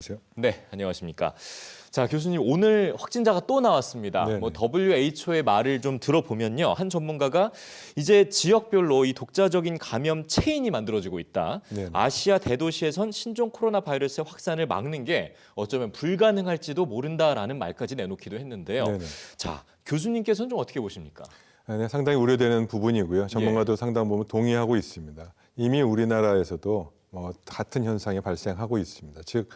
안녕하세요. 네, 안녕하십니까. 자, 교수님 오늘 확진자가 또 나왔습니다. 네네. WHO의 말을 좀 들어보면요. 한 전문가가 이제 지역별로 이 독자적인 감염 체인이 만들어지고 있다. 네네. 아시아 대도시에선 신종 코로나 바이러스의 확산을 막는 게 어쩌면 불가능할지도 모른다라는 말까지 내놓기도 했는데요. 네네. 자, 교수님께서는 좀 어떻게 보십니까? 네, 상당히 우려되는 부분이고요. 전문가도 예. 상당 부분 동의하고 있습니다. 이미 우리나라에서도 같은 현상이 발생하고 있습니다. 즉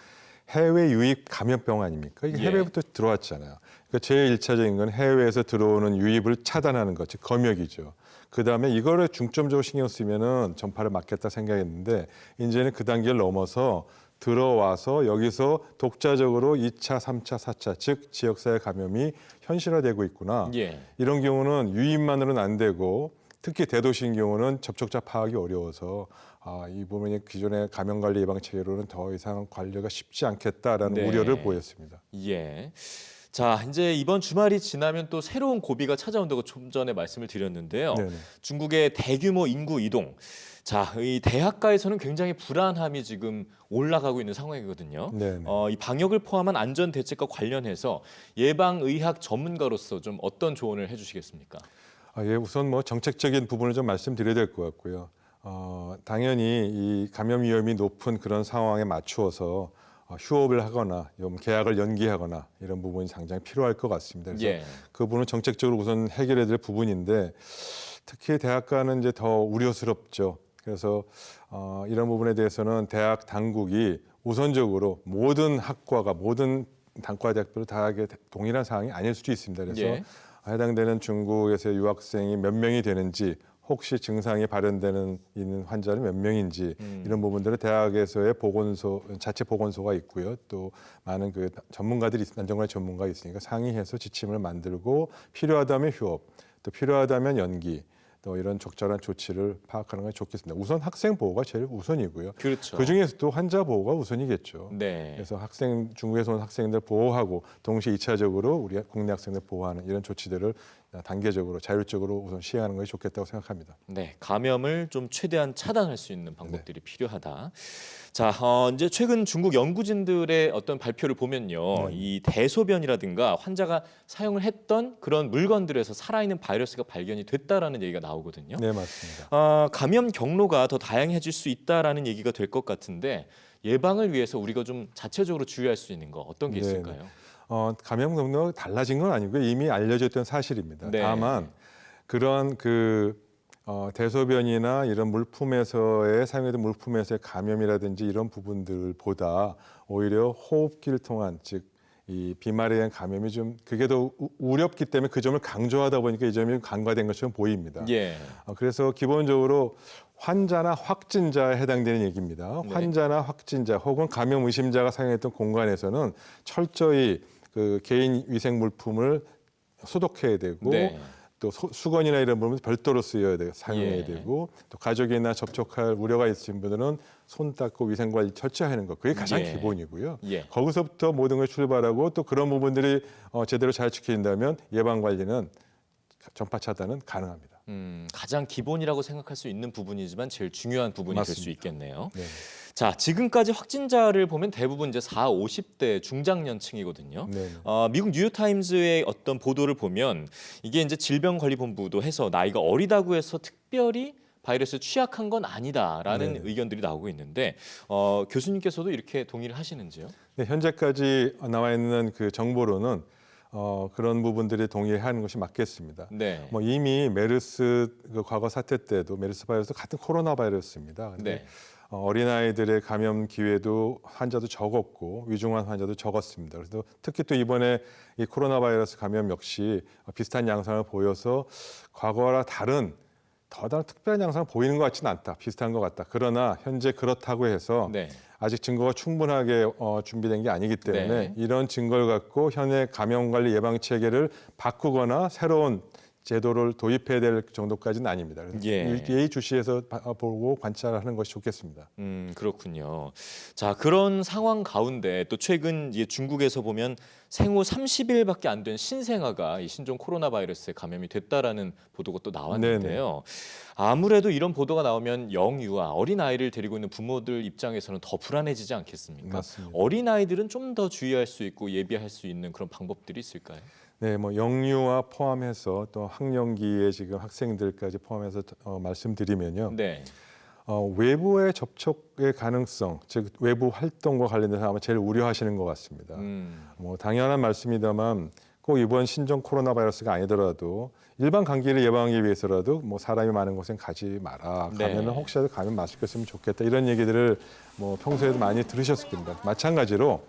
해외 유입 감염병 아닙니까? 이게 예. 해외부터 들어왔잖아요. 그러니까 제일 1차적인 건 해외에서 들어오는 유입을 차단하는 것, 즉 검역이죠. 그다음에 이거를 중점적으로 신경 쓰면은 전파를 막겠다 생각했는데 이제는 그 단계를 넘어서 들어와서 여기서 독자적으로 2차, 3차, 4차, 즉 지역사회 감염이 현실화되고 있구나. 예. 이런 경우는 유입만으로는 안 되고 특히 대도시인 경우는 접촉자 파악이 어려워서 이 부분이 기존의 감염관리 예방 체계로는 더 이상 관리가 쉽지 않겠다라는 네. 우려를 보였습니다. 예. 자, 이제 이번 주말이 지나면 또 새로운 고비가 찾아온다고 좀 전에 말씀을 드렸는데요. 네네. 중국의 대규모 인구 이동. 자, 이 대학가에서는 굉장히 불안함이 지금 올라가고 있는 상황이거든요. 네네. 이 방역을 포함한 안전 대책과 관련해서 예방의학 전문가로서 좀 어떤 조언을 해주시겠습니까? 예, 우선 정책적인 부분을 좀 말씀드려야 될 것 같고요. 당연히 이 감염 위험이 높은 그런 상황에 맞추어서 휴업을 하거나 계약을 연기하거나 이런 부분이 상당히 필요할 것 같습니다. 그래서 예. 그 부분은 정책적으로 우선 해결해야 될 부분인데 특히 대학가는 이제 더 우려스럽죠. 그래서 이런 부분에 대해서는 대학 당국이 우선적으로 모든 학과가 모든 단과 대학별로 다 하게 동일한 상황이 아닐 수도 있습니다. 그래서 예. 해당되는 중국에서 유학생이 몇 명이 되는지 혹시 증상이 발현되는 있는 환자는 몇 명인지 이런 부분들을 대학에서의 보건소 자체 보건소가 있고요. 또 많은 그 전문가들이 안전관리 전문가가 있으니까 상의해서 지침을 만들고 필요하다면 휴업, 또 필요하다면 연기, 또 이런 적절한 조치를 파악하는 게 좋겠습니다. 우선 학생 보호가 제일 우선이고요. 그렇죠. 그 중에서도 환자 보호가 우선이겠죠. 네. 그래서 중국에서 온 학생들 보호하고 동시에 2차적으로 우리 국내 학생들 보호하는 이런 조치들을 단계적으로 자율적으로 우선 시행하는 것이 좋겠다고 생각합니다. 네, 감염을 좀 최대한 차단할 수 있는 방법들이 필요하다. 자, 이제 최근 중국 연구진들의 어떤 발표를 보면요, 네. 이 대소변이라든가 환자가 사용을 했던 그런 물건들에서 살아있는 바이러스가 발견이 됐다라는 얘기가 나오거든요. 네, 맞습니다. 감염 경로가 더 다양해질 수 있다라는 얘기가 될 것 같은데 예방을 위해서 우리가 좀 자체적으로 주의할 수 있는 거 어떤 게 네, 있을까요? 감염 경로가 달라진 건 아니고요. 이미 알려졌던 사실입니다. 네. 다만 그런 대소변이나 이런 물품에서의 사용했던 물품에서의 감염이라든지 이런 부분들보다 오히려 호흡기를 통한 즉 이 비말에 대한 감염이 좀 그게 더 우렵기 때문에 그 점을 강조하다 보니까 이 점이 간과된 것처럼 보입니다. 예. 그래서 기본적으로 환자나 확진자에 해당되는 얘기입니다. 네. 환자나 확진자 혹은 감염 의심자가 사용했던 공간에서는 철저히 그 개인 위생 물품을 소독해야 되고 네. 또 수건이나 이런 부분은 별도로 사용해야 예. 되고 또 가족이나 접촉할 우려가 있으신 분들은 손 닦고 위생 관리 철저히 하는 것 그게 가장 예. 기본이고요. 예. 거기서부터 모든 걸 출발하고 또 그런 부분들이 제대로 잘 지켜진다면 예방 관리는 전파 차단은 가능합니다. 가장 기본이라고 생각할 수 있는 부분이지만 제일 중요한 부분이 될 수 맞습니다. 있겠네요. 네. 자, 지금까지 확진자를 보면 대부분 이제 40, 50대 중장년층이거든요. 네. 미국 뉴욕타임즈의 어떤 보도를 보면 이게 이제 질병관리본부도 해서 나이가 어리다고 해서 특별히 바이러스에 취약한 건 아니다라는 네. 의견들이 나오고 있는데 교수님께서도 이렇게 동의를 하시는지요? 네, 현재까지 나와 있는 그 정보로는 그런 부분들이 동의하는 것이 맞겠습니다. 네. 이미 메르스 과거 사태 때도 메르스 바이러스 같은 코로나 바이러스입니다. 근데 네. 어린아이들의 감염 기회도 환자도 적었고 위중한 환자도 적었습니다. 그래서 특히 또 이번에 이 코로나 바이러스 감염 역시 비슷한 양상을 보여서 과거와 다른 특별한 양상을 보이는 것 같지는 않다. 비슷한 것 같다. 그러나 현재 그렇다고 해서 네. 아직 증거가 충분하게 준비된 게 아니기 때문에 네. 이런 증거를 갖고 현재 감염관리 예방 체계를 바꾸거나 새로운 제도를 도입해야 될 정도까지는 아닙니다. 그래서 예. 예의주시해서 보고 관찰하는 것이 좋겠습니다. 그렇군요. 자, 그런 상황 가운데 또 최근 이제 중국에서 보면 생후 30일밖에 안 된 신생아가 이 신종 코로나 바이러스에 감염이 됐다라는 보도가 또 나왔는데요. 아무래도 이런 보도가 나오면 영유아, 어린 아이를 데리고 있는 부모들 입장에서는 더 불안해지지 않겠습니까? 맞습니다. 어린 아이들은 좀 더 주의할 수 있고 예비할 수 있는 그런 방법들이 있을까요? 네, 뭐 영유아 포함해서 또 학령기에 지금 학생들까지 포함해서 말씀드리면요. 네. 외부의 접촉의 가능성, 즉 외부 활동과 관련돼서 아마 제일 우려하시는 것 같습니다. 뭐 당연한 말씀이다만 꼭 이번 신종 코로나 바이러스가 아니더라도 일반 감기를 예방하기 위해서라도 뭐 사람이 많은 곳엔 가지 마라. 가면은 네. 혹시라도 가면 마스크 쓰면 좋겠다. 이런 얘기들을 뭐 평소에도 많이 들으셨을 겁니다. 마찬가지로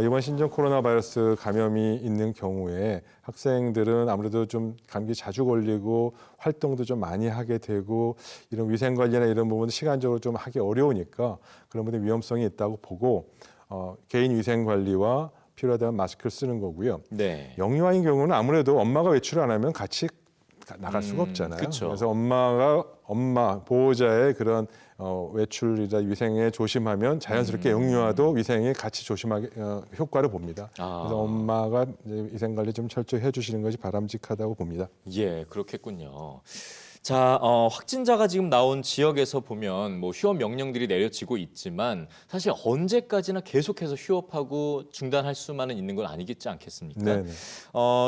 이번 신종 코로나 바이러스 감염이 있는 경우에 학생들은 아무래도 좀 감기 자주 걸리고 활동도 좀 많이 하게 되고 이런 위생 관리나 이런 부분도 시간적으로 좀 하기 어려우니까 그런 부분에 위험성이 있다고 보고 개인 위생 관리와 필요하다면 마스크를 쓰는 거고요. 네. 영유아인 경우는 아무래도 엄마가 외출 안 하면 같이 나갈 수가 없잖아요. 그쵸. 그래서 엄마 보호자의 그런 외출이나 위생에 조심하면 자연스럽게 영유아도 위생에 같이 조심하게 효과를 봅니다. 그래서 엄마가 이제 위생 관리 좀 철저히 해주시는 것이 바람직하다고 봅니다. 예, 그렇겠군요. 자, 확진자가 지금 나온 지역에서 보면 뭐 휴업 명령들이 내려지고 있지만 사실 언제까지나 계속해서 휴업하고 중단할 수만은 있는 건 아니겠지 않겠습니까? 네네.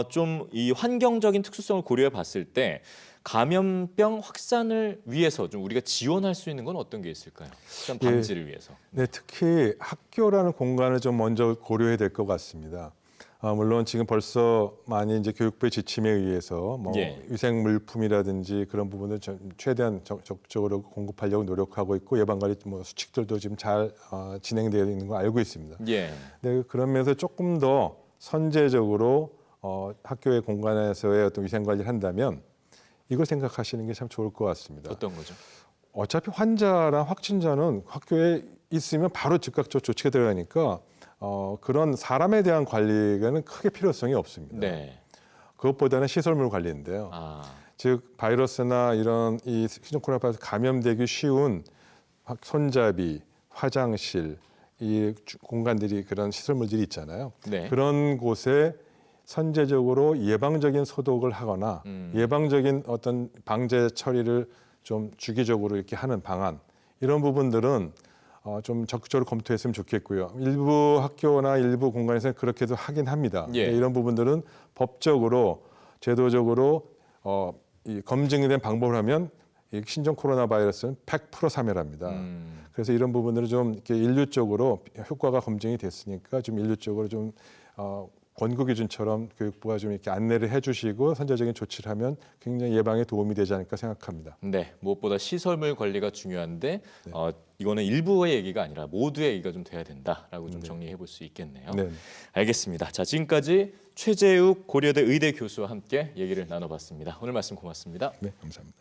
좀 이 환경적인 특수성을 고려해 봤을 때 감염병 확산을 위해서 좀 우리가 지원할 수 있는 건 어떤 게 있을까요? 확산 방지를 위해서. 네, 특히 학교라는 공간을 좀 먼저 고려해야 될 것 같습니다. 물론 지금 벌써 많이 이제 교육부의 지침에 의해서 뭐 예. 위생 물품이라든지 그런 부분을 최대한 적극적으로 공급하려고 노력하고 있고 예방 관리 뭐 수칙들도 지금 잘 진행되어 있는 거 알고 있습니다. 예. 네, 그런 면에서 조금 더 선제적으로 학교의 공간에서의 어떤 위생 관리를 한다면 이걸 생각하시는 게 참 좋을 것 같습니다. 어떤 거죠? 어차피 환자나 확진자는 학교에 있으면 바로 즉각적 조치가 들어가니까 그런 사람에 대한 관리는 크게 필요성이 없습니다. 네. 그것보다는 시설물 관리인데요. 즉 바이러스나 이런 이 신종 코로나 바이러스 감염되기 쉬운 손잡이, 화장실, 이 공간들이 그런 시설물들이 있잖아요. 네. 그런 곳에 선제적으로 예방적인 소독을 하거나 예방적인 어떤 방제 처리를 좀 주기적으로 이렇게 하는 방안 이런 부분들은 좀 적극적으로 검토했으면 좋겠고요. 일부 학교나 일부 공간에서 그렇게도 하긴 합니다. 예. 이런 부분들은 법적으로 제도적으로 이 검증된 방법을 하면 이 신종 코로나 바이러스는 100% 사멸합니다. 그래서 이런 부분들은 좀 이렇게 인류적으로 효과가 검증이 됐으니까 좀 인류적으로 좀 권고 기준처럼 교육부가 좀 이렇게 안내를 해주시고 선제적인 조치를 하면 굉장히 예방에 도움이 되지 않을까 생각합니다. 네, 무엇보다 시설물 관리가 중요한데 이거는 일부의 얘기가 아니라 모두의 얘기가 좀 돼야 된다라고 좀 정리해 볼 수 있겠네요. 네. 알겠습니다. 자, 지금까지 최재욱 고려대 의대 교수와 함께 얘기를 나눠봤습니다. 오늘 말씀 고맙습니다. 네, 감사합니다.